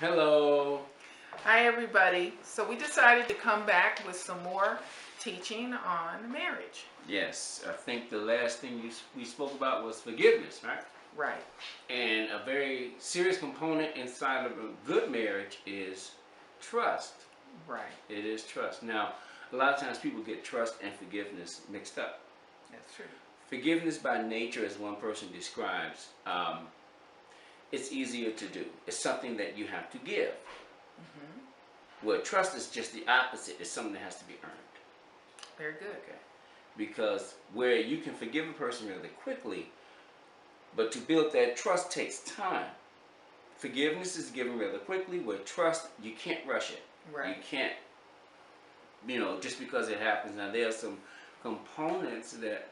Hello. Hi everybody. So we decided to come back with some more teaching on marriage. Yes, I think the last thing we spoke about was forgiveness, right? Right. And a very serious component inside of a good marriage is trust. Right. It is trust. Now, a lot of times people get trust and forgiveness mixed up. That's true. Forgiveness by nature, as one person describes, it's easier to do. It's something that you have to give. Where trust is just the opposite. It's something that has to be earned. Very good. Okay. Because where you can forgive a person really quickly, but to build that trust takes time. Forgiveness is given rather quickly, where trust, you can't rush it. Right. You can't, just because it happens. Now, there are some components that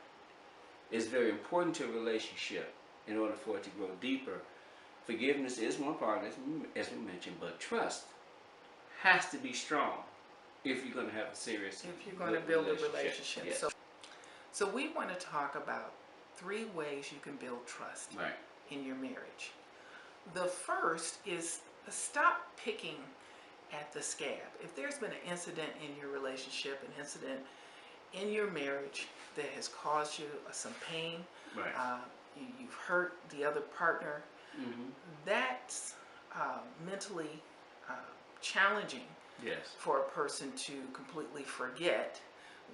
is very important to a relationship in order for it to grow deeper. Forgiveness is one part, as we mentioned, but trust has to be strong if you're going to have a serious If you're going to build a relationship. Yes. So we want to talk about 3 ways you can build trust Right. in your marriage. The first is stop picking at the scab. If there's been an incident in your relationship, an incident in your marriage that has caused you some pain, Right. You've hurt the other partner, Mm-hmm. that's mentally challenging Yes. for a person to completely forget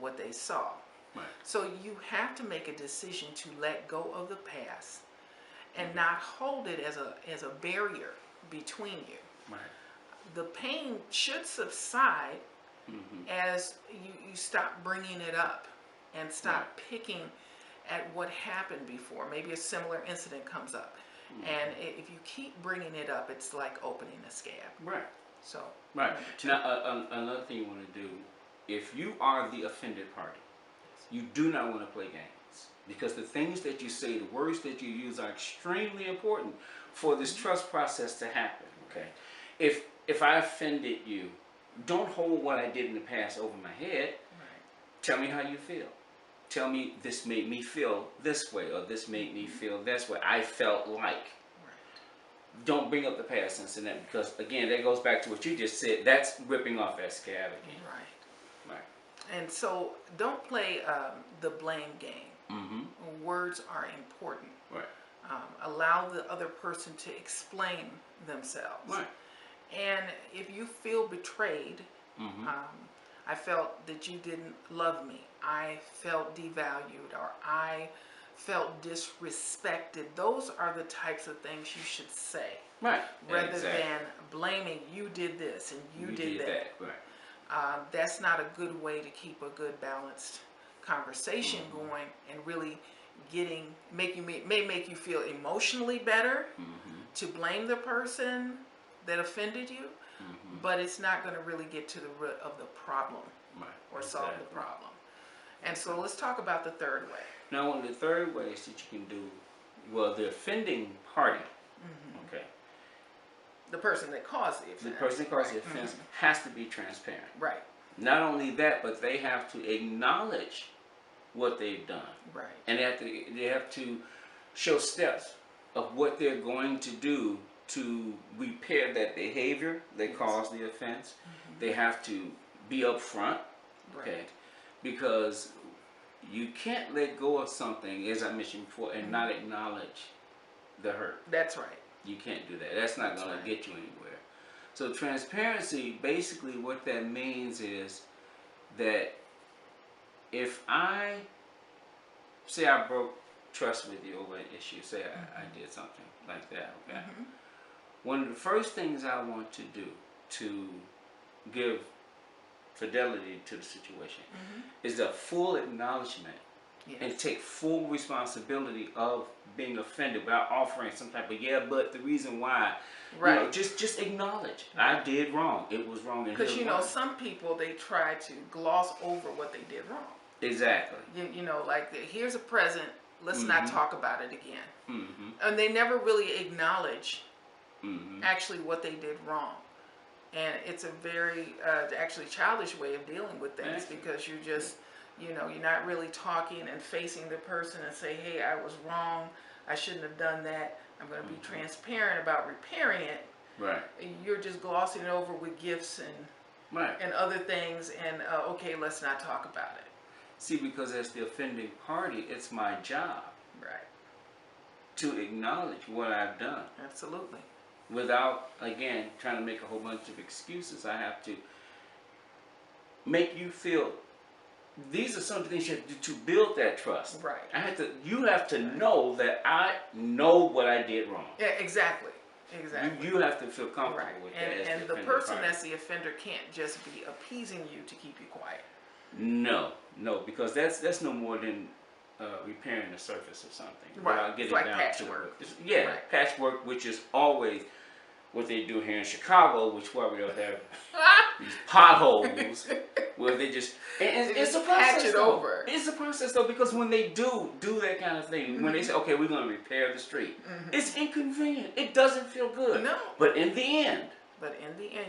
what they saw. Right. So you have to make a decision to let go of the past and not hold it as a barrier between you. Right. The pain should subside as you stop bringing it up and stop picking at what happened before. Maybe a similar incident comes up. And if you keep bringing it up, it's like opening a scab. Right. So, Right. Now, another thing you want to do, if you are the offended party, you do not want to play games, because the things that you say, the words that you use are extremely important for this trust process to happen. Okay. If I offended you, don't hold what I did in the past over my head. right. Tell me how you feel. Tell me, this made me feel this way, or this made me feel this way. I felt like. Right. Don't bring up the past incident, because again, that goes back to what you just said. That's ripping off that scab again. Right. Right. And so don't play the blame game. Mm-hmm. Words are important. Right. Allow the other person to explain themselves. Right. And if you feel betrayed, I felt that you didn't love me, I felt devalued, or I felt disrespected, those are the types of things you should say. Right. Rather than blaming, you did this and you did that. Right. That's not a good way to keep a good balanced conversation going, and really may make you feel emotionally better to blame the person that offended you, but it's not going to really get to the root of the problem or solve the problem. And so let's talk about the third way. Now, one of the third ways that you can do, well, the offending party, okay, The person that caused the offense. the person that caused the offense has to be transparent. Right. Not only that, but they have to acknowledge what they've done. Right. And they have to show steps of what they're going to do to repair that behavior that caused the offense. They have to be upfront, okay? Right. Because you can't let go of something, as I mentioned before, and not acknowledge the hurt. That's right. You can't do that. That's not going to get you anywhere. So transparency, basically what that means is that if I say I broke trust with you over an issue, say I did something like that, okay? One of the first things I want to do to give fidelity to the situation is a full acknowledgement and take full responsibility of being offended without offering some type of but the reason why. Right. Just acknowledge I did wrong. It was wrong. Because some people, they try to gloss over what they did wrong. Exactly. Like, here's a present, let's not talk about it again. And they never really acknowledge actually what they did wrong. And it's a very actually childish way of dealing with things, because you're just, you're not really talking and facing the person and say, hey, I was wrong, I shouldn't have done that, I'm going to be transparent about repairing it. Right. You're just glossing it over with gifts and other things, and okay, let's not talk about it. See, because as the offending party, it's my job to acknowledge what I've done. Absolutely. Without, again, trying to make a whole bunch of excuses. I have to make you feel. These are some of the things you have to do to build that trust. Right. You have to know that I know what I did wrong. Yeah, exactly. Exactly. You have to feel comfortable with that. And the person that's the offender can't just be appeasing you to keep you quiet. No, because that's no more than repairing the surface of something. Right. It's like patchwork. Patchwork, which is always what they do here in Chicago, which why we don't have these potholes where they just it's a process. Patch it over. It's a process though, because when they do that kind of thing, when they say, okay, we're going to repair the street, it's inconvenient. It doesn't feel good. No. But in the end,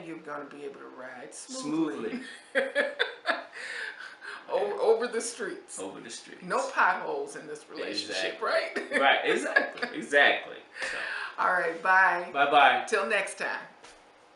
you're going to be able to ride smoothly. Over the streets. Over the streets. No potholes in this relationship, right? Right, exactly. So. All right, bye. Bye-bye. Till next time.